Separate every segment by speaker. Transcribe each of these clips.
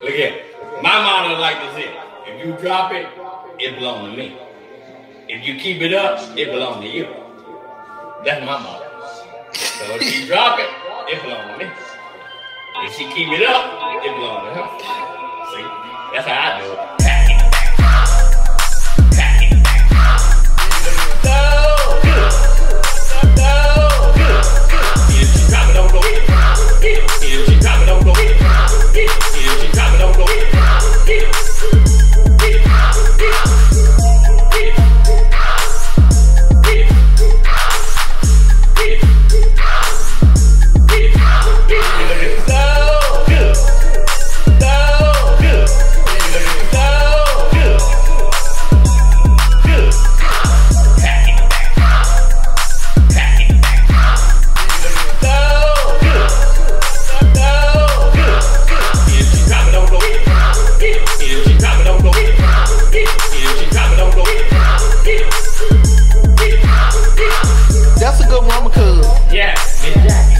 Speaker 1: Look here, my motto like this here. If you drop it, it belongs to me. If you keep it up, it belongs to you. That's my motto. So if you drop it, it belongs to me. If she keep it up, it belongs to her. See, that's how I do it. Pack it back. Pack it back. So good. So good. If she drop it, don't go in. If she drop it, don't go in. If she drop it, don't go in.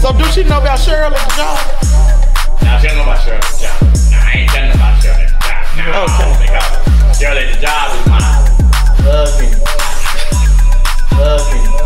Speaker 2: So do she know about Shirley's job?
Speaker 1: Nah, she don't know about Shirley's job. Nah, I ain't telling about Shirley's job. Nah, okay. Because Shirley's job is mine. Hugging.